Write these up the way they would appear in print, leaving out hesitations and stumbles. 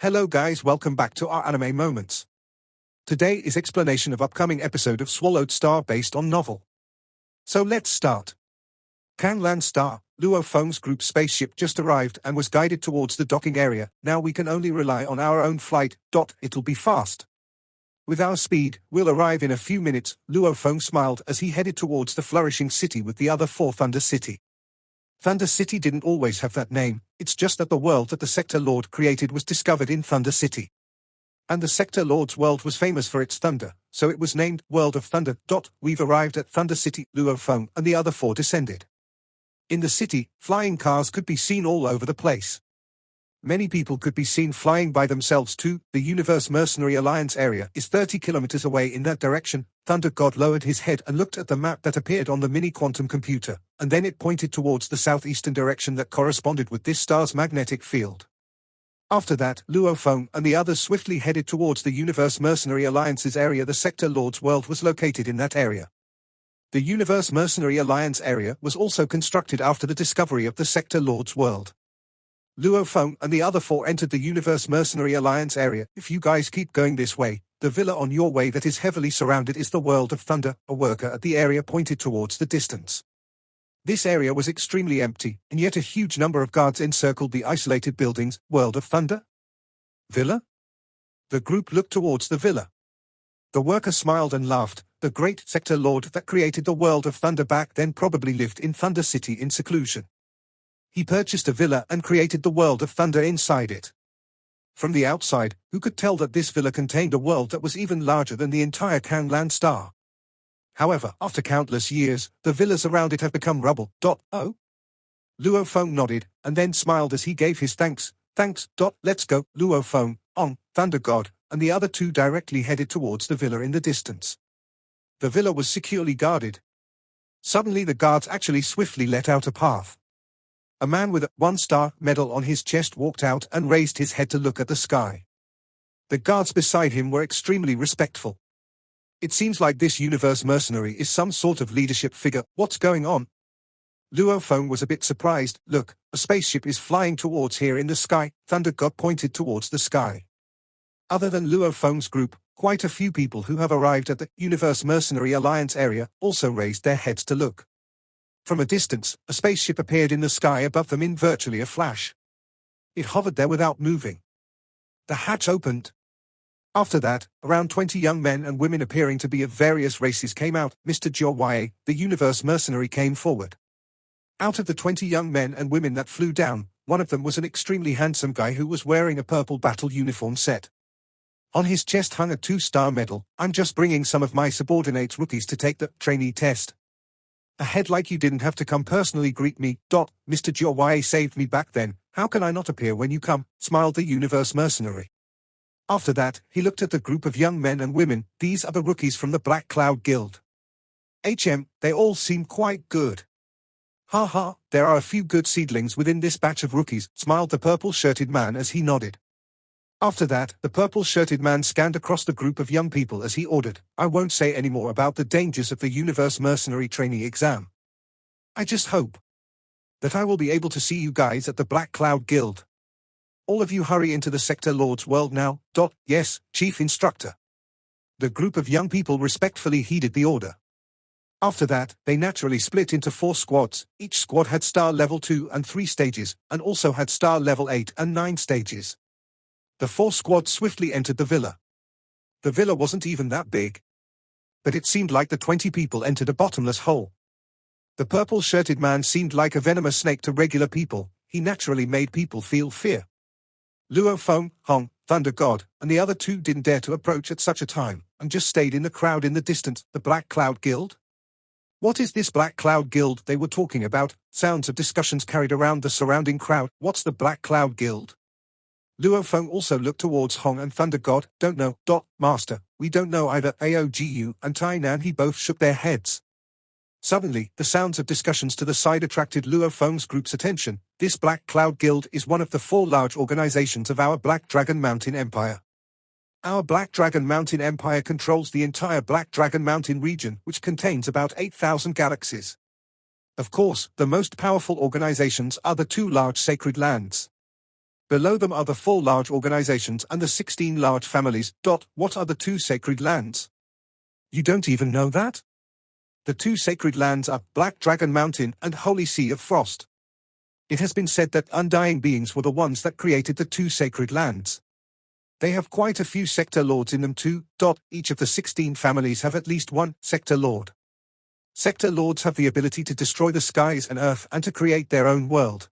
Hello guys, welcome back to our anime moments. Today is explanation of upcoming episode of Swallowed Star based on novel. So let's start. Kanglan Star, Luo Feng's group spaceship just arrived and was guided towards the docking area. Now we can only rely on our own flight. It'll be fast. With our speed, we'll arrive in a few minutes. Luo Feng smiled as he headed towards the flourishing city with the other four Thunder City. Thunder City didn't always have that name, it's just that the world that the Sector Lord created was discovered in Thunder City. And the Sector Lord's world was famous for its thunder, so it was named World of Thunder. We've arrived at Thunder City. Luo Feng and the other four descended. In the city, flying cars could be seen all over the place. Many people could be seen flying by themselves too. The Universe Mercenary Alliance area is 30 kilometers away in that direction. Thunder God lowered his head and looked at the map that appeared on the mini-quantum computer, and then it pointed towards the southeastern direction that corresponded with this star's magnetic field. After that, Luo Feng and the others swiftly headed towards the Universe Mercenary Alliance's area. The Sector Lord's world was located in that area. The Universe Mercenary Alliance area was also constructed after the discovery of the Sector Lord's world. Luo Feng and the other four entered the Universe Mercenary Alliance area. If you guys keep going this way, the villa on your way that is heavily surrounded is the World of Thunder. A worker at the area pointed towards the distance. This area was extremely empty, and yet a huge number of guards encircled the isolated buildings. World of Thunder? Villa? The group looked towards the villa. The worker smiled and laughed. The great Sector Lord that created the World of Thunder back then probably lived in Thunder City in seclusion. He purchased a villa and created the World of Thunder inside it. From the outside, who could tell that this villa contained a world that was even larger than the entire Kanglan Star? However, after countless years, the villas around it have become rubble. Oh? Luo Feng nodded, and then smiled as he gave his thanks. Thanks. Let's go. Luo Feng, Ong, Thunder God, and the other two directly headed towards the villa in the distance. The villa was securely guarded. Suddenly the guards actually swiftly let out a path. A man with a one-star medal on his chest walked out and raised his head to look at the sky. The guards beside him were extremely respectful. It seems like this universe mercenary is some sort of leadership figure. What's going on? Luo Feng was a bit surprised. Look, a spaceship is flying towards here in the sky. Thunder God pointed towards the sky. Other than Luo Feng's group, quite a few people who have arrived at the Universe Mercenary Alliance area also raised their heads to look. From a distance, a spaceship appeared in the sky above them in virtually a flash. It hovered there without moving. The hatch opened. After that, around 20 young men and women appearing to be of various races came out. Mr. Jiaoye, the Universe Mercenary, came forward. Out of the 20 young men and women that flew down, one of them was an extremely handsome guy who was wearing a purple battle uniform set. On his chest hung a 2-star medal. I'm just bringing some of my subordinates rookies to take the trainee test. A head like you didn't have to come personally greet me. Mr. Jiaoye saved me back then. How can I not appear when you come? Smiled the Universe Mercenary. After that, he looked at the group of young men and women. These are the rookies from the Black Cloud Guild. They all seem quite good. Ha, there are a few good seedlings within this batch of rookies, smiled the purple-shirted man as he nodded. After that, the purple-shirted man scanned across the group of young people as he ordered, I won't say any more about the dangers of the Universe Mercenary trainee exam. I just hope that I will be able to see you guys at the Black Cloud Guild. All of you hurry into the Sector Lord's world now. Yes, Chief Instructor. The group of young people respectfully heeded the order. After that, they naturally split into 4 squads. Each squad had star level 2 and 3 stages, and also had star level 8 and 9 stages. The 4 squads swiftly entered the villa. The villa wasn't even that big. But it seemed like the 20 people entered a bottomless hole. The purple-shirted man seemed like a venomous snake to regular people. He naturally made people feel fear. Luo Feng, Hong, Thunder God, and the other two didn't dare to approach at such a time, and just stayed in the crowd in the distance. The Black Cloud Guild? What is this Black Cloud Guild they were talking about? Sounds of discussions carried around the surrounding crowd. What's the Black Cloud Guild? Luo Feng also looked towards Hong and Thunder God. Don't know. Master, we don't know either. Aogu and Tai Nan he both shook their heads. Suddenly, the sounds of discussions to the side attracted Luo Feng's group's attention. This Black Cloud Guild is one of the 4 large organizations of our Black Dragon Mountain Empire. Our Black Dragon Mountain Empire controls the entire Black Dragon Mountain region, which contains about 8,000 galaxies. Of course, the most powerful organizations are the 2 large sacred lands. Below them are the 4 large organizations and the 16 large families. What are the 2 sacred lands? You don't even know that? The 2 sacred lands are Black Dragon Mountain and Holy Sea of Frost. It has been said that undying beings were the ones that created the 2 sacred lands. They have quite a few sector lords in them too. Each of the 16 families have at least one sector lord. Sector lords have the ability to destroy the skies and earth and to create their own world.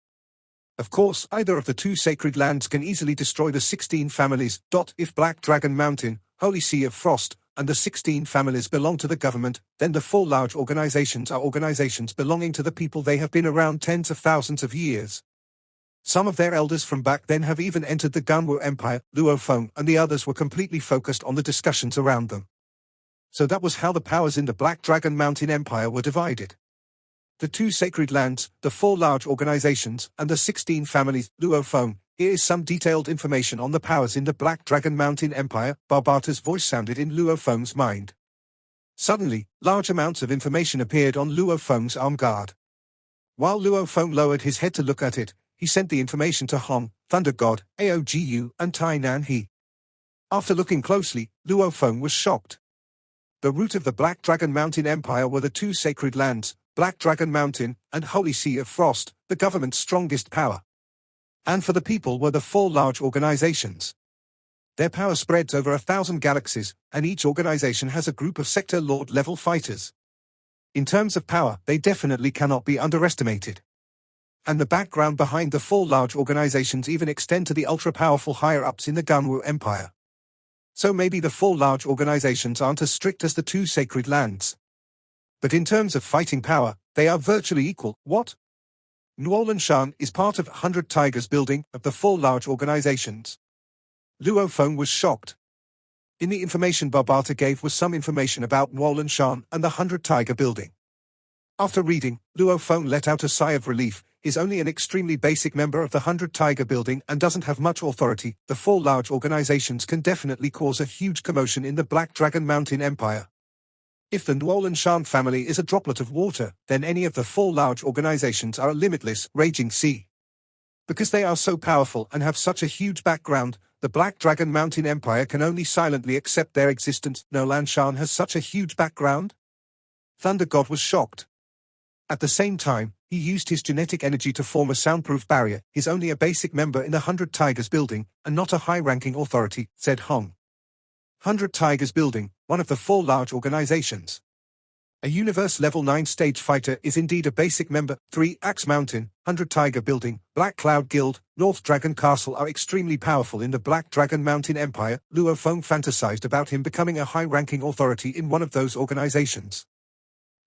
Of course, either of the 2 sacred lands can easily destroy the 16 families. If Black Dragon Mountain, Holy Sea of Frost, and the 16 families belong to the government, then the 4 large organizations are organizations belonging to the people. They have been around tens of thousands of years. Some of their elders from back then have even entered the Ganwu Empire. Luo Feng and the others were completely focused on the discussions around them. So that was how the powers in the Black Dragon Mountain Empire were divided. The 2 sacred lands, the 4 large organizations, and the 16 families. Luo Feng, here is some detailed information on the powers in the Black Dragon Mountain Empire. Barbata's voice sounded in Luo Feng's mind. Suddenly, large amounts of information appeared on Luo Feng's arm guard. While Luo Feng lowered his head to look at it, he sent the information to Hong, Thunder God, Aogu, and Tai Nan He. After looking closely, Luo Feng was shocked. The root of the Black Dragon Mountain Empire were the 2 sacred lands, Black Dragon Mountain and Holy Sea of Frost, the government's strongest power. And for the people were the 4 large organizations. Their power spreads over 1,000 galaxies, and each organization has a group of sector lord-level fighters. In terms of power, they definitely cannot be underestimated. And the background behind the 4 large organizations even extend to the ultra-powerful higher-ups in the Ganwu Empire. So maybe the 4 large organizations aren't as strict as the 2 sacred lands. But in terms of fighting power, they are virtually equal. What? Nuolan Shan is part of 100 Tigers building of the 4 large organizations. Luo Feng was shocked. In the information Barbata gave was some information about Nuolan Shan and the 100 Tiger building. After reading, Luo Feng let out a sigh of relief. He's only an extremely basic member of the 100 Tiger building and doesn't have much authority. The 4 large organizations can definitely cause a huge commotion in the Black Dragon Mountain Empire. If the Nuolan Shan family is a droplet of water, then any of the 4 large organizations are a limitless, raging sea. Because they are so powerful and have such a huge background, the Black Dragon Mountain Empire can only silently accept their existence. Nuolan Shan has such a huge background? Thunder God was shocked. At the same time, he used his genetic energy to form a soundproof barrier. He's only a basic member in the 100 Tigers building, and not a high-ranking authority, said Hong. 100 Tigers building, one of the 4 large organizations. A Universe Level 9 stage fighter is indeed a basic member. 3 Axe Mountain, 100 Tiger building, Black Cloud Guild, North Dragon Castle are extremely powerful in the Black Dragon Mountain Empire. Luo Feng fantasized about him becoming a high-ranking authority in one of those organizations.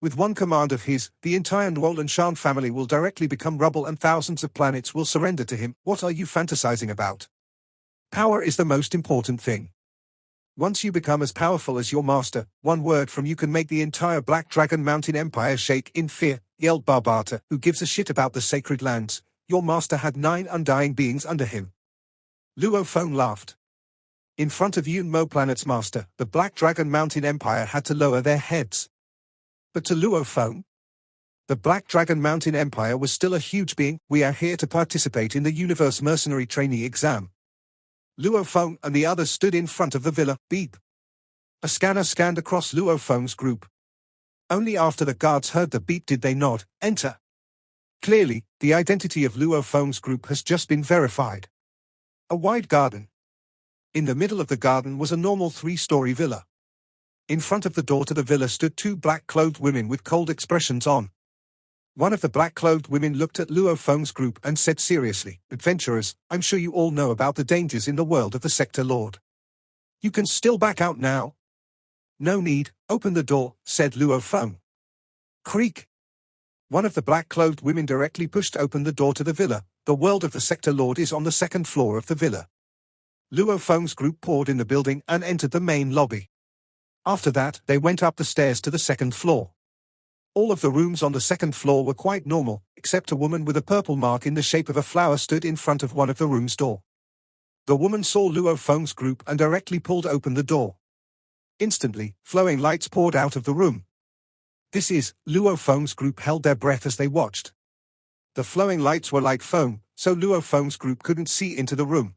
With one command of his, the entire Nuolan Shan family will directly become rubble and thousands of planets will surrender to him. What are you fantasizing about? Power is the most important thing. Once you become as powerful as your master, one word from you can make the entire Black Dragon Mountain Empire shake in fear, yelled Barbata. Who gives a shit about the sacred lands? Your master had 9 undying beings under him. Luo Feng laughed. In front of Yun Mo Planet's master, the Black Dragon Mountain Empire had to lower their heads. But to Luo Feng, the Black Dragon Mountain Empire was still a huge being. We are here to participate in the Universe Mercenary Trainee exam. Luo Feng and the others stood in front of the villa. Beep. A scanner scanned across Luo Feng's group. Only after the guards heard the beep did they nod. Enter. Clearly, the identity of Luo Feng's group has just been verified. A wide garden. In the middle of the garden was a normal 3-story villa. In front of the door to the villa stood 2 black-clothed women with cold expressions on. One of the black-clothed women looked at Luo Feng's group and said seriously, "Adventurers, I'm sure you all know about the dangers in the world of the Sector Lord. You can still back out now." "No need, open the door," said Luo Feng. Creak. One of the black-clothed women directly pushed open the door to the villa. The world of the Sector Lord is on the 2nd floor of the villa. Luo Feng's group poured in the building and entered the main lobby. After that, they went up the stairs to the 2nd floor. All of the rooms on the 2nd floor were quite normal, except a woman with a purple mark in the shape of a flower stood in front of one of the rooms' door. The woman saw Luo Feng's group and directly pulled open the door. Instantly, flowing lights poured out of the room. Luo Feng's group held their breath as they watched. The flowing lights were like foam, so Luo Feng's group couldn't see into the room.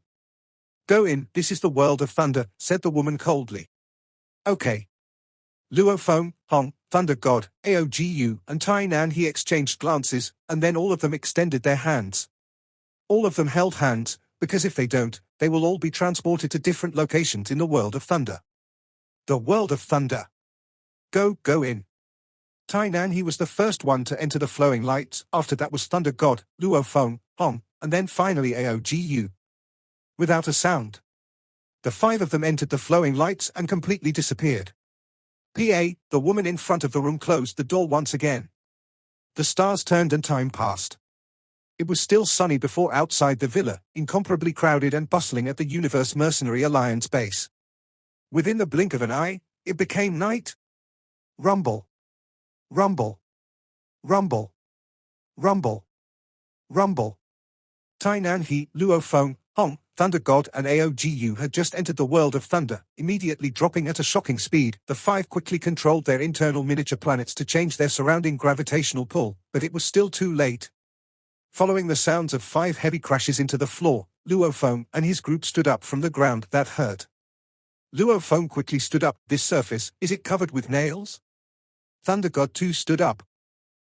"Go in, this is the world of thunder," said the woman coldly. "Okay." Luo Feng, Hong, Thunder God, Aogu, and Tai Nan He exchanged glances, and then all of them extended their hands. All of them held hands, because if they don't, they will all be transported to different locations in the world of thunder. The world of thunder. Go in. Tai Nan He was the first one to enter the flowing lights, after that was Thunder God, Luo Feng, Hong, and then finally Aogu. Without a sound, the five of them entered the flowing lights and completely disappeared. The woman in front of the room closed the door once again. The stars turned and time passed. It was still sunny before outside the villa, incomparably crowded and bustling at the Universe Mercenary Alliance base. Within the blink of an eye, it became night. Rumble. Rumble. Rumble. Rumble. Rumble. Tai Nan He, Luo Feng, Hong, Thunder God and Aogu had just entered the world of thunder, immediately dropping at a shocking speed. The five quickly controlled their internal miniature planets to change their surrounding gravitational pull, but it was still too late. Following the sounds of 5 heavy crashes into the floor, Luo Feng and his group stood up from the ground. That hurt. Luo Feng quickly stood up. "This surface, is it covered with nails?" Thunder God too stood up.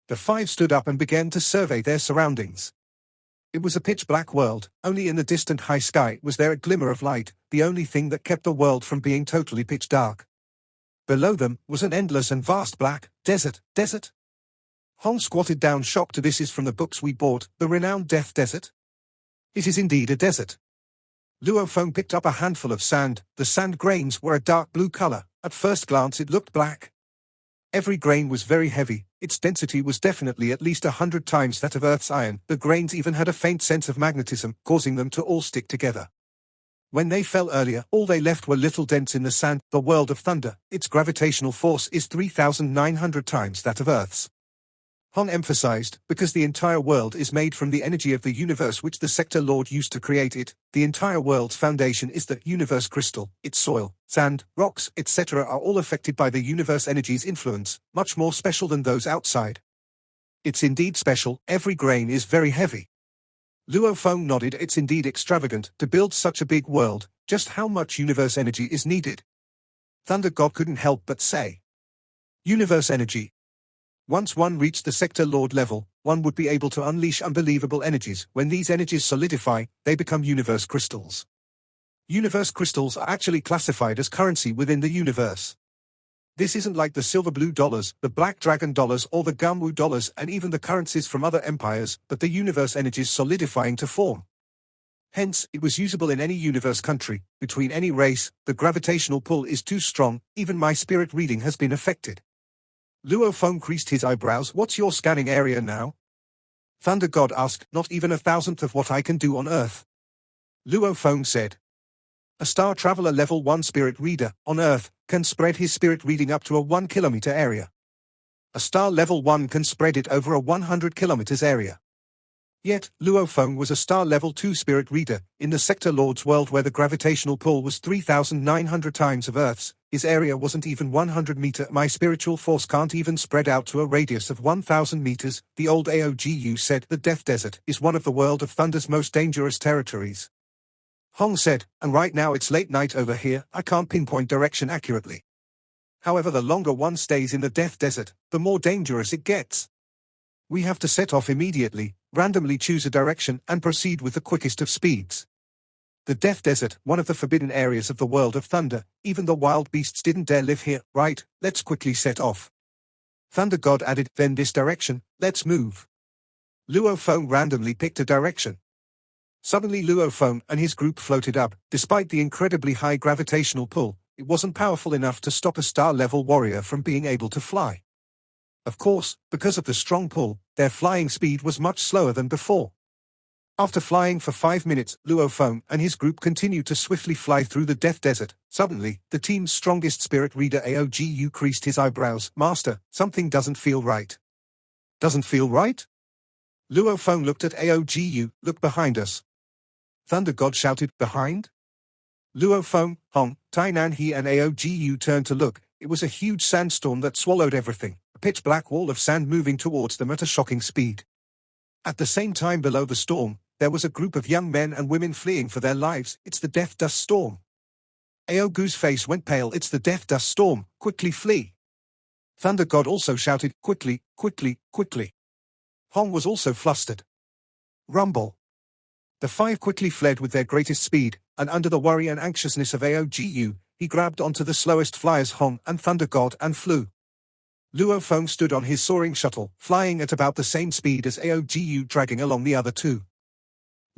The 5 stood up and began to survey their surroundings. It was a pitch-black world. Only in the distant high sky was there a glimmer of light, the only thing that kept the world from being totally pitch dark. Below them was an endless and vast black desert. Hong squatted down, shocked. "This is from the books we bought, the renowned Death Desert?" "It is indeed a desert." Luo Feng picked up a handful of sand. The sand grains were a dark blue color. At first glance it looked black. Every grain was very heavy. Its density was definitely at least 100 times that of Earth's iron. The grains even had a faint sense of magnetism, causing them to all stick together. When they fell earlier, all they left were little dents in the sand. The world of thunder, its gravitational force is 3,900 times that of Earth's. Hong emphasized, because the entire world is made from the energy of the universe which the Sector Lord used to create it. The entire world's foundation is the universe crystal. Its soil, sand, rocks, etc. are all affected by the universe energy's influence, much more special than those outside. It's indeed special. Every grain is very heavy. Luo Feng nodded. It's indeed extravagant to build such a big world. Just how much universe energy is needed? Thunder God couldn't help but say. Universe energy. Once one reached the Sector Lord level, one would be able to unleash unbelievable energies. When these energies solidify, they become universe crystals. Universe crystals are actually classified as currency within the universe. This isn't like the silver blue dollars, the black dragon dollars or the Gamwu dollars and even the currencies from other empires, but the universe energies solidifying to form. Hence, it was usable in any universe country, between any race. The gravitational pull is too strong. Even my spirit reading has been affected. Luo Feng creased his eyebrows. "What's your scanning area now?" Thunder God asked. "Not even 1,000th of what I can do on Earth." Luo Feng said. "A Star Traveler level 1 spirit reader, on Earth, can spread his spirit reading up to a 1-kilometer area. A Star level 1 can spread it over a 100 kilometers area." Yet, Luo Feng was a Star level 2 spirit reader. In the Sector Lord's world where the gravitational pull was 3,900 times of Earth's, his area wasn't even 100 meters. "My spiritual force can't even spread out to a radius of 1,000 meters, the old Aogu said. "The Death Desert is one of the world of thunder's most dangerous territories." Hong said, "And right now it's late night over here, I can't pinpoint direction accurately. However, the longer one stays in the Death Desert, the more dangerous it gets. We have to set off immediately, randomly choose a direction, and proceed with the quickest of speeds. The Death Desert, one of the forbidden areas of the world of thunder, even the wild beasts didn't dare live here. Right, let's quickly set off." Thunder God added, "Then this direction, let's move." Luo Feng randomly picked a direction. Suddenly Luo Feng and his group floated up. Despite the incredibly high gravitational pull, it wasn't powerful enough to stop a star-level warrior from being able to fly. Of course, because of the strong pull, their flying speed was much slower than before. After flying for 5 minutes, Luo Feng and his group continued to swiftly fly through the Death Desert. Suddenly, the team's strongest spirit reader Aogu creased his eyebrows. "Master, something doesn't feel right." "Doesn't feel right?" Luo Feng looked at Aogu. "Look behind us." Thunder God shouted, "Behind?" Luo Feng, Hong, Tai Nan He and Aogu turned to look. It was a huge sandstorm that swallowed everything, a pitch-black wall of sand moving towards them at a shocking speed. At the same time below the storm, there was a group of young men and women fleeing for their lives. It's the death dust storm. Aogu's face went pale. It's the death dust storm, quickly flee. Thunder God also shouted, quickly, quickly, quickly. Hong was also flustered. Rumble. The five quickly fled with their greatest speed, and under the worry and anxiousness of Aogu, he grabbed onto the slowest flyers Hong and Thunder God and flew. Luo Feng stood on his soaring shuttle, flying at about the same speed as Aogu, dragging along the other two.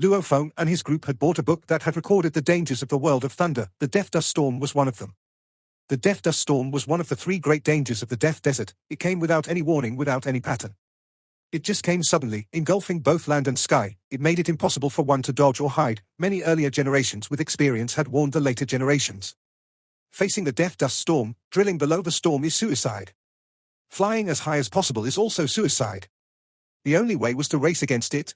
Luo Feng and his group had bought a book that had recorded the dangers of the world of thunder. The Death Dust Storm was one of them. The Death Dust Storm was one of the three great dangers of the Death Desert. It came without any warning, without any pattern. It just came suddenly, engulfing both land and sky. It made it impossible for one to dodge or hide. Many earlier generations with experience had warned the later generations. Facing the Death Dust Storm, drilling below the storm is suicide. Flying as high as possible is also suicide. The only way was to race against it.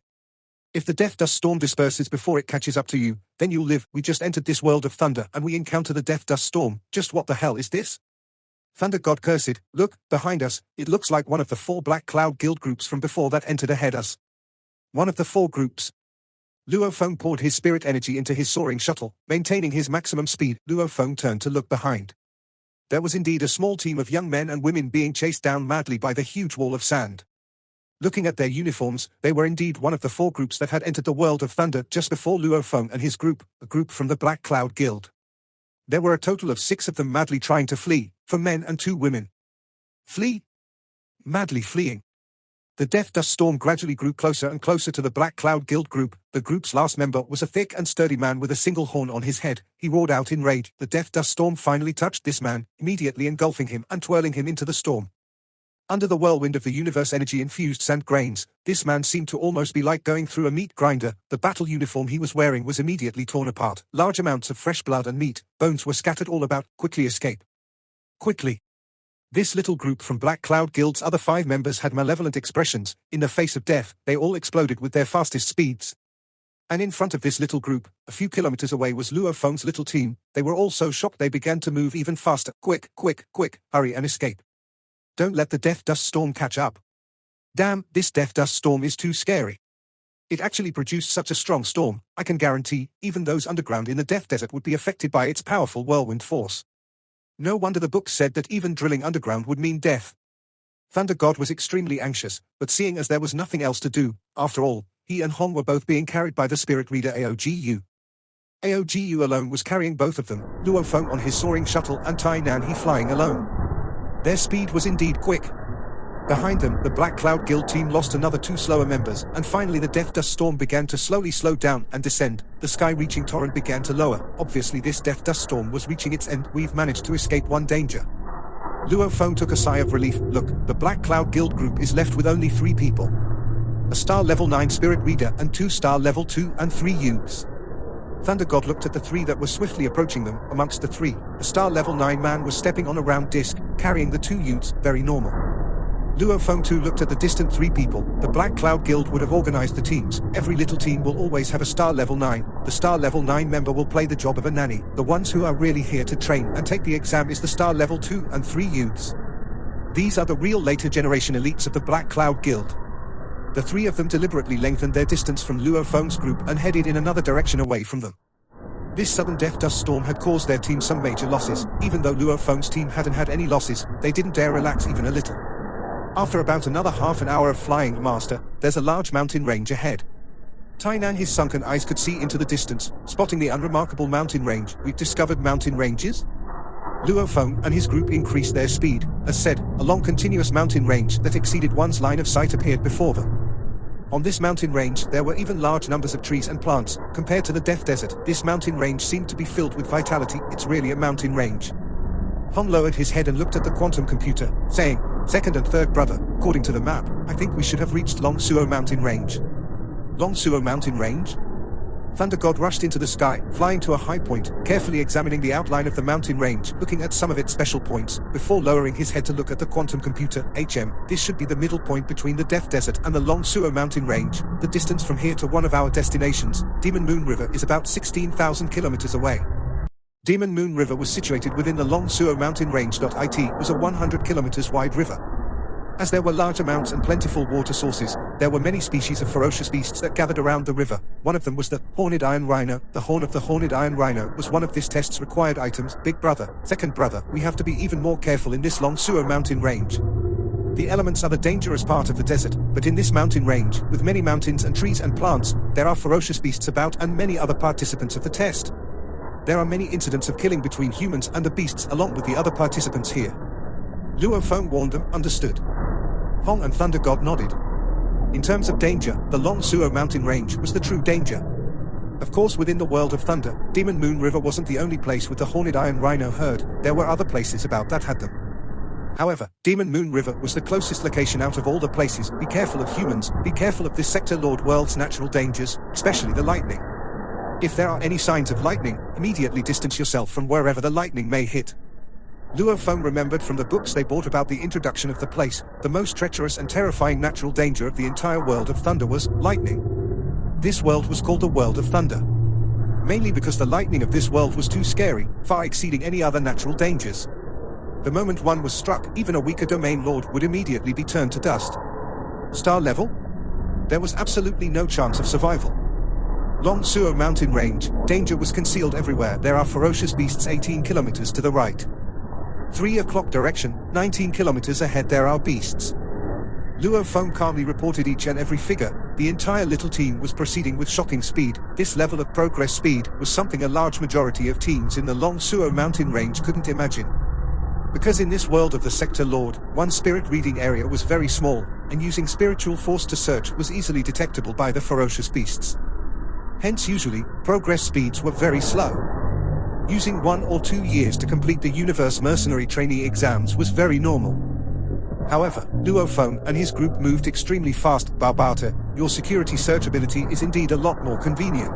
If the Death Dust Storm disperses before it catches up to you, then you'll live. We just entered this world of thunder and we encounter the Death Dust Storm. Just what the hell is this? Thunder God cursed. Look, behind us, it looks like one of the 4 Black Cloud Guild groups from before that entered ahead us. One of the 4 groups. Luo Feng poured his spirit energy into his soaring shuttle, maintaining his maximum speed. Luo Feng turned to look behind. There was indeed a small team of young men and women being chased down madly by the huge wall of sand. Looking at their uniforms, they were indeed one of the 4 groups that had entered the world of thunder just before Luo Feng and his group, a group from the Black Cloud Guild. There were a total of 6 of them madly trying to flee, 4 men and 2 women. Flee? Madly fleeing. The Death Dust Storm gradually grew closer and closer to the Black Cloud Guild group. The group's last member was a thick and sturdy man with a single horn on his head. He roared out in rage. The Death Dust Storm finally touched this man, immediately engulfing him and twirling him into the storm. Under the whirlwind of the universe energy-infused sand grains, this man seemed to almost be like going through a meat grinder. The battle uniform he was wearing was immediately torn apart. Large amounts of fresh blood and meat, bones were scattered all about. Quickly escape. Quickly. This little group from Black Cloud Guild's other 5 members had malevolent expressions. In the face of death, they all exploded with their fastest speeds. And in front of this little group, a few kilometers away was Luo Feng's little team. They were all so shocked they began to move even faster. Quick, quick, quick, hurry and escape. Don't let the Death Dust Storm catch up. Damn, this Death Dust Storm is too scary. It actually produced such a strong storm, I can guarantee, even those underground in the Death Desert would be affected by its powerful whirlwind force. No wonder the book said that even drilling underground would mean death. Thunder God was extremely anxious, but seeing as there was nothing else to do, after all, he and Hong were both being carried by the spirit reader Aogu. Aogu alone was carrying both of them, Luo Feng on his soaring shuttle and Tai Nan he flying alone. Their speed was indeed quick. Behind them, the Black Cloud Guild team lost another 2 slower members, and finally the Death Dust Storm began to slowly slow down and descend. The sky-reaching torrent began to lower. Obviously this Death Dust Storm was reaching its end. We've managed to escape one danger. Luo Feng took a sigh of relief. Look, the Black Cloud Guild group is left with only 3 people. A star level 9 spirit reader and 2 star level 2 and 3 youths. Thunder God looked at the 3 that were swiftly approaching them. Amongst the 3, a star level 9 man was stepping on a round disc, carrying the 2 youths, very normal. Luo Feng too looked at the distant 3 people. The Black Cloud Guild would have organized the teams. Every little team will always have a star level 9. The star level 9 member will play the job of a nanny. The ones who are really here to train and take the exam is the star level 2 and 3 youths. These are the real later generation elites of the Black Cloud Guild. The 3 of them deliberately lengthened their distance from Luo Feng's group and headed in another direction away from them. This sudden Death Dust Storm had caused their team some major losses. Even though Luo Feng's team hadn't had any losses, they didn't dare relax even a little. After about another half an hour of flying, Master, there's a large mountain range ahead. Tainan his sunken eyes could see into the distance, spotting the unremarkable mountain range. We've discovered mountain ranges? Luo Feng and his group increased their speed. As said, a long continuous mountain range that exceeded one's line of sight appeared before them. On this mountain range, there were even large numbers of trees and plants. Compared to the Death Desert, this mountain range seemed to be filled with vitality. It's really a mountain range. Hong lowered his head and looked at the quantum computer, saying, "Second and third brother, according to the map, I think we should have reached Long Suo Mountain Range." Long Suo Mountain Range? Thunder God rushed into the sky, flying to a high point, carefully examining the outline of the mountain range, looking at some of its special points, before lowering his head to look at the quantum computer. This should be the middle point between the Death Desert and the Long Suo Mountain Range. The distance from here to one of our destinations, Demon Moon River, is about 16,000 kilometers away. Demon Moon River was situated within the Long Suo Mountain Range. It was a 100 kilometers wide river. As there were large amounts and plentiful water sources, there were many species of ferocious beasts that gathered around the river. One of them was the horned iron rhino. The horn of the horned iron rhino was one of this test's required items. Big brother, second brother, we have to be even more careful in this long Suo mountain range. The elements are the dangerous part of the desert, but in this mountain range, with many mountains and trees and plants, there are ferocious beasts about and many other participants of the test. There are many incidents of killing between humans and the beasts along with the other participants here. Luo Feng warned them, understood. Hong and Thunder God nodded. In terms of danger, the Long Suo mountain range was the true danger. Of course, within the world of Thunder, Demon Moon River wasn't the only place with the horned iron rhino herd. There were other places about that had them. However, Demon Moon River was the closest location out of all the places. Be careful of humans, be careful of this sector Lord World's natural dangers, especially the lightning. If there are any signs of lightning, immediately distance yourself from wherever the lightning may hit. Luo Feng remembered from the books they bought about the introduction of the place, the most treacherous and terrifying natural danger of the entire world of Thunder was lightning. This world was called the World of Thunder. Mainly because the lightning of this world was too scary, far exceeding any other natural dangers. The moment one was struck, even a weaker domain lord would immediately be turned to dust. Star level? There was absolutely no chance of survival. Long Suo mountain range, danger was concealed everywhere. There are ferocious beasts 18 kilometers to the right. 3 o'clock direction, 19 kilometers ahead there are beasts. Luo Feng calmly reported each and every figure. The entire little team was proceeding with shocking speed. This level of progress speed was something a large majority of teams in the Long Suo mountain range couldn't imagine. Because in this world of the Sector Lord, one spirit reading area was very small, and using spiritual force to search was easily detectable by the ferocious beasts. Hence usually, progress speeds were very slow. Using 1 or 2 years to complete the Universe Mercenary trainee exams was very normal. However, Luo Feng and his group moved extremely fast. Barbata, your security search ability is indeed a lot more convenient.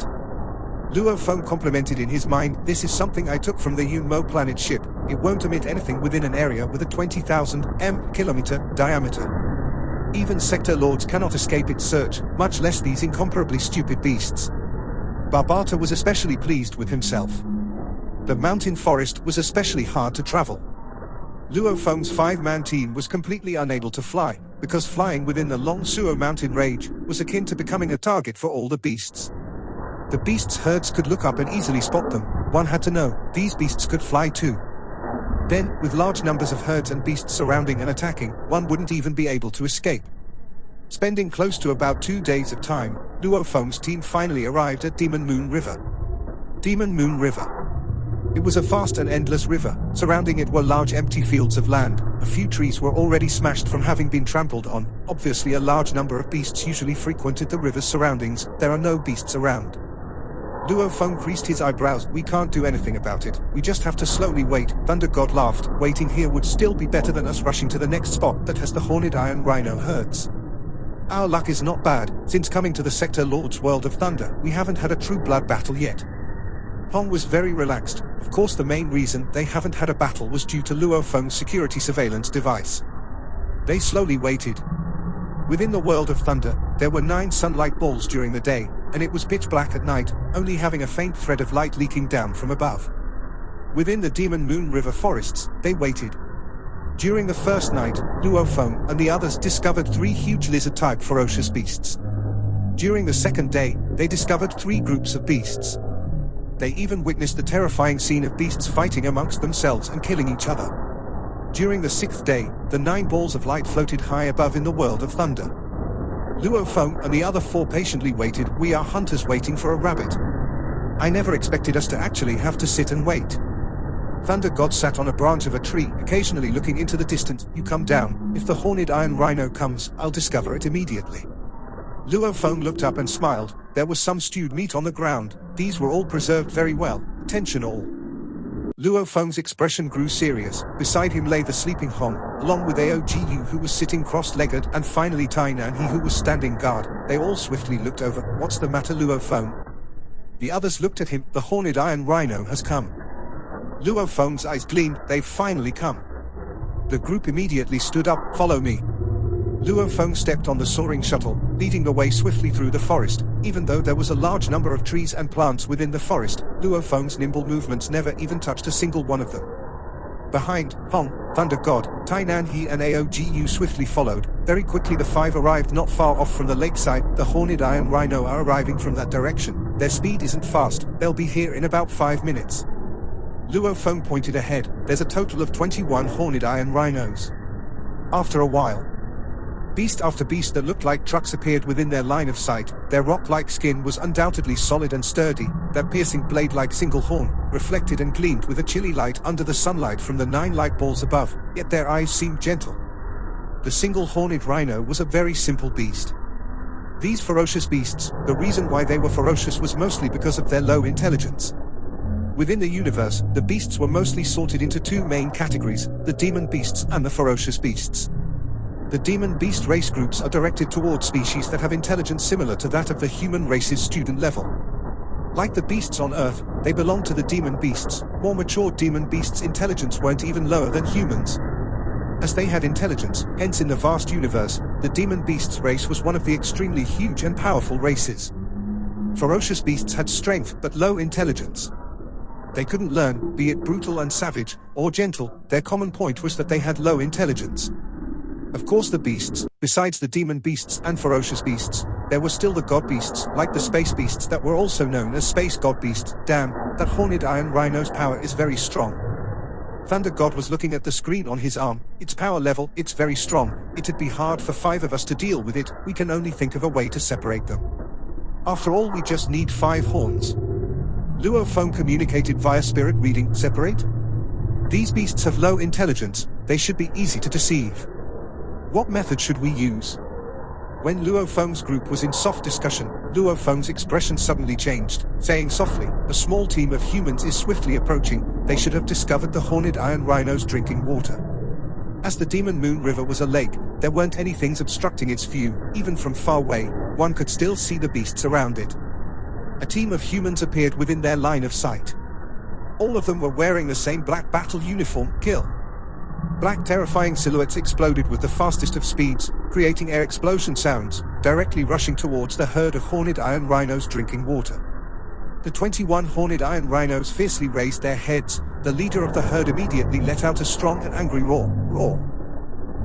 Luo Feng complimented in his mind, this is something I took from the Yunmo planet ship. It won't emit anything within an area with a 20,000 kilometer diameter. Even Sector Lords cannot escape its search, much less these incomparably stupid beasts. Barbata was especially pleased with himself. The mountain forest was especially hard to travel. Luo Feng's 5-man team was completely unable to fly, because flying within the Long Suo mountain range was akin to becoming a target for all the beasts. The beasts' herds could look up and easily spot them. One had to know, these beasts could fly too. Then, with large numbers of herds and beasts surrounding and attacking, one wouldn't even be able to escape. Spending close to about 2 days of time, Luo Feng's team finally arrived at Demon Moon River. Demon Moon River. It was a vast and endless river. Surrounding it were large empty fields of land. A few trees were already smashed from having been trampled on. Obviously a large number of beasts usually frequented the river's surroundings. There are no beasts around. Luo Feng creased his eyebrows. We can't do anything about it. We just have to slowly wait. Thunder God laughed. Waiting here would still be better than us rushing to the next spot that has the horned iron rhino herds. Our luck is not bad. Since coming to the Sector Lord's World of Thunder, we haven't had a true blood battle yet. Hong was very relaxed. Of course the main reason they haven't had a battle was due to Luo Feng's security surveillance device. They slowly waited. Within the World of Thunder, there were 9 sunlight balls during the day, and it was pitch black at night, only having a faint thread of light leaking down from above. Within the Demon Moon River forests, they waited. During the first night, Luo Feng and the others discovered 3 huge lizard-type ferocious beasts. During the second day, they discovered 3 groups of beasts. They even witnessed the terrifying scene of beasts fighting amongst themselves and killing each other. During the 6th day, the 9 balls of light floated high above in the World of Thunder. Luo Feng and the other 4 patiently waited. We are hunters waiting for a rabbit. I never expected us to actually have to sit and wait. Thunder God sat on a branch of a tree, occasionally looking into the distance. You come down. If the horned iron rhino comes, I'll discover it immediately. Luo Feng looked up and smiled. There was some stewed meat on the ground. These were all preserved very well. Attention all. Luo Feng's expression grew serious. Beside him lay the sleeping Hong, along with Aogu who was sitting cross-legged, and finally Tainan he who was standing guard. They all swiftly looked over. What's the matter, Luo Feng? The others looked at him. The horned iron rhino has come. Luo Feng's eyes gleamed. They've finally come. The group immediately stood up. Follow me. Luo Feng stepped on the soaring shuttle, leading the way swiftly through the forest. Even though there was a large number of trees and plants within the forest, Luo Feng's nimble movements never even touched a single one of them. Behind, Hong, Thunder God, Tainan He and Aogu swiftly followed. Very quickly the five arrived not far off from the lakeside. The Horned Iron Rhino are arriving from that direction. Their speed isn't fast, they'll be here in about 5 minutes. Luo Feng pointed ahead. There's a total of 21 Horned Iron Rhinos. After a while, beast after beast that looked like trucks appeared within their line of sight. Their rock-like skin was undoubtedly solid and sturdy. Their piercing blade-like single horn reflected and gleamed with a chilly light under the sunlight from the 9 light balls above, yet their eyes seemed gentle. The single horned rhino was a very simple beast. These ferocious beasts, the reason why they were ferocious was mostly because of their low intelligence. Within the universe, the beasts were mostly sorted into 2 main categories, the demon beasts and the ferocious beasts. The demon beast race groups are directed towards species that have intelligence similar to that of the human race's student level. Like the beasts on Earth, they belong to the demon beasts. More mature demon beasts' intelligence weren't even lower than humans. As they had intelligence, hence in the vast universe, the demon beasts race was one of the extremely huge and powerful races. Ferocious beasts had strength but low intelligence. They couldn't learn, be it brutal and savage, or gentle. Their common point was that they had low intelligence. Of course the beasts, besides the demon beasts and ferocious beasts, there were still the god beasts, like the space beasts that were also known as space god beasts. Damn, that Horned Iron Rhino's power is very strong. Thunder God was looking at the screen on his arm. Its power level, it's very strong. It'd be hard for 5 of us to deal with it. We can only think of a way to separate them. After all, we just need 5 horns. Luo Feng communicated via spirit reading. Separate? These beasts have low intelligence. They should be easy to deceive. What method should we use? When Luo Feng's group was in soft discussion, Luo Feng's expression suddenly changed, saying softly, "A small team of humans is swiftly approaching. They should have discovered the Horned Iron Rhino's drinking water." As the Demon Moon River was a lake, there weren't any things obstructing its view. Even from far away, one could still see the beasts around it. A team of humans appeared within their line of sight. All of them were wearing the same black battle uniform. Kill. Black terrifying silhouettes exploded with the fastest of speeds, creating air explosion sounds, directly rushing towards the herd of Horned Iron Rhinos drinking water. The 21 Horned Iron Rhinos fiercely raised their heads. The leader of the herd immediately let out a strong and angry roar.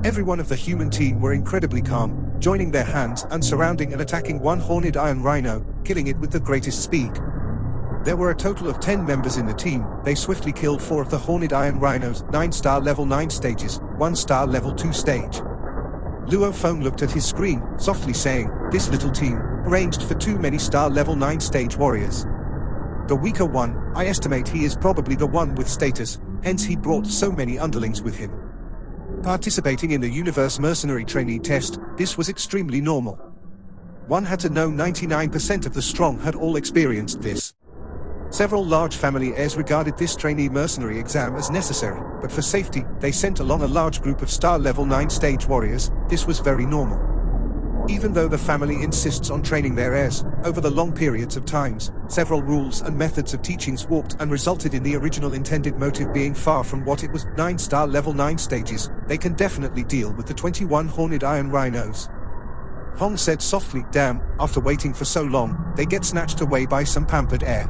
Every one of the human team were incredibly calm, joining their hands and surrounding and attacking one Horned Iron Rhino, killing it with the greatest speed. There were a total of 10 members in the team. They swiftly killed 4 of the Horned Iron Rhinos, 9-star level 9 stages, 1-star level 2 stage. Luo Feng looked at his screen, softly saying, "This little team arranged for too many star level 9 stage warriors. The weaker one, I estimate he is probably the one with status, hence he brought so many underlings with him." Participating in the Universe Mercenary Trainee Test, this was extremely normal. One had to know 99% of the strong had all experienced this. Several large family heirs regarded this trainee mercenary exam as necessary, but for safety, they sent along a large group of star level 9 stage warriors. This was very normal. Even though the family insists on training their heirs, over the long periods of times, several rules and methods of teachings warped and resulted in the original intended motive being far from what it was. 9-star level 9 stages, they can definitely deal with the 21 Horned Iron Rhinos. Hong said softly, "Damn, after waiting for so long, they get snatched away by some pampered heir."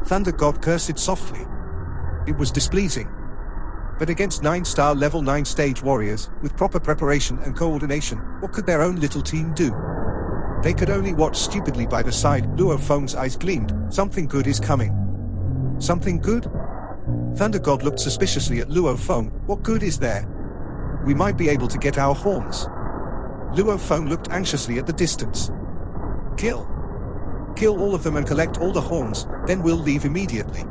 Thunder God cursed softly. It was displeasing. But against 9-star level 9 stage warriors, with proper preparation and coordination, what could their own little team do? They could only watch stupidly by the side. Luo Feng's eyes gleamed. Something good is coming. Something good? Thunder God looked suspiciously at Luo Feng. What good is there? We might be able to get our horns. Luo Feng looked anxiously at the distance. Kill all of them and collect all the horns, then we'll leave immediately.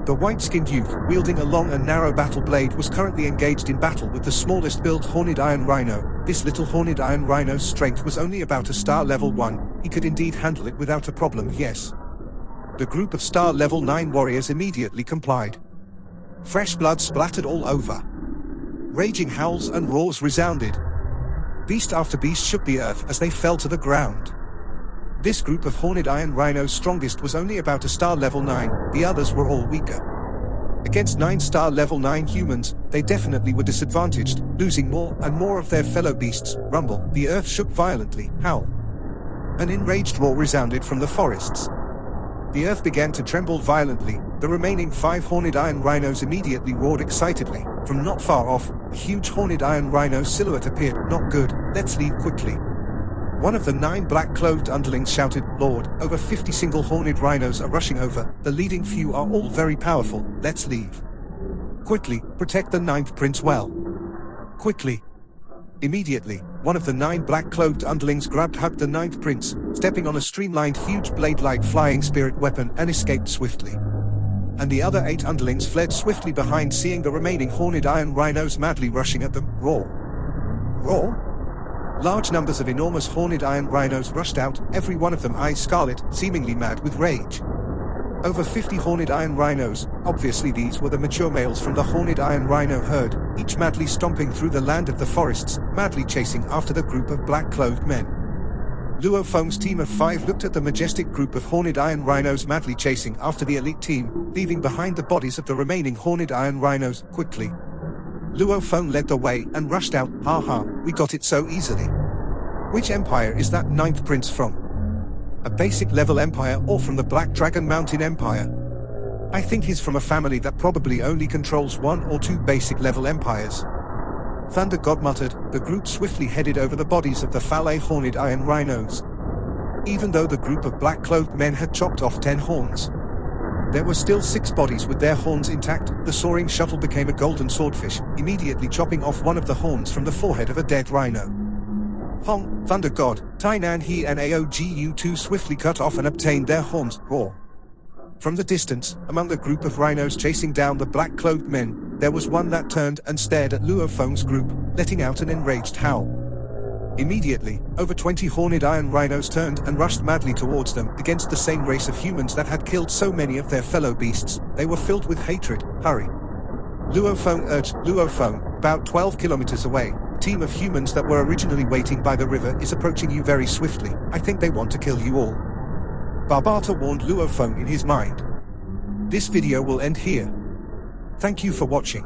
The white-skinned youth, wielding a long and narrow battle blade, was currently engaged in battle with the smallest built Horned Iron Rhino. This little Horned Iron Rhino's strength was only about a star level 1, he could indeed handle it without a problem, yes. The group of star level 9 warriors immediately complied. Fresh blood splattered all over. Raging howls and roars resounded. Beast after beast shook the earth as they fell to the ground. This group of Horned Iron Rhinos' strongest was only about a star level 9, the others were all weaker. Against 9-star level 9 humans, they definitely were disadvantaged, losing more and more of their fellow beasts. Rumble, the earth shook violently. Howl. An enraged roar resounded from the forests. The earth began to tremble violently. The remaining 5 horned iron rhinos immediately roared excitedly. From not far off, a huge horned iron rhino silhouette appeared. Not good, let's leave quickly. One of the 9 black-clothed underlings shouted, Lord, over 50 single-horned rhinos are rushing over. The leading few are all very powerful. Let's leave. Quickly, protect the 9th prince well. Quickly. Immediately, one of the 9 black-clothed underlings hugged the 9th prince, stepping on a streamlined huge blade-like flying spirit weapon and escaped swiftly. And the other 8 underlings fled swiftly behind, seeing the remaining horned iron rhinos madly rushing at them. Roar. Roar? Large numbers of enormous horned iron rhinos rushed out, every one of them eyes scarlet, seemingly mad with rage. Over 50 horned iron rhinos, obviously these were the mature males from the horned iron rhino herd, each madly stomping through the land of the forests, madly chasing after the group of black-clothed men. Luo Feng's team of 5 looked at the majestic group of horned iron rhinos madly chasing after the elite team, leaving behind the bodies of the remaining horned iron rhinos, quickly. Luo Feng led the way and rushed out, haha, we got it so easily. Which empire is that 9th prince from? A basic level empire or from the Black Dragon Mountain Empire? I think he's from a family that probably only controls 1 or 2 basic level empires. Thunder God muttered. The group swiftly headed over the bodies of the fallow horned iron rhinos. Even though the group of black-clothed men had chopped off 10 horns, there were still 6 bodies with their horns intact. The soaring shuttle became a golden swordfish, immediately chopping off one of the horns from the forehead of a dead rhino. Hong, Thunder God, Tainan He and Aogu2 swiftly cut off and obtained their horns. Roar. From the distance, among the group of rhinos chasing down the black-clothed men, there was one that turned and stared at Luo Feng's group, letting out an enraged howl. Immediately, over 20 horned iron rhinos turned and rushed madly towards them, against the same race of humans that had killed so many of their fellow beasts. They were filled with hatred. Hurry. Luo Feng urged. Luo Feng, about 12 kilometers away, a team of humans that were originally waiting by the river is approaching you very swiftly. I think they want to kill you all. Barbata warned Luo Feng in his mind. This video will end here. Thank you for watching.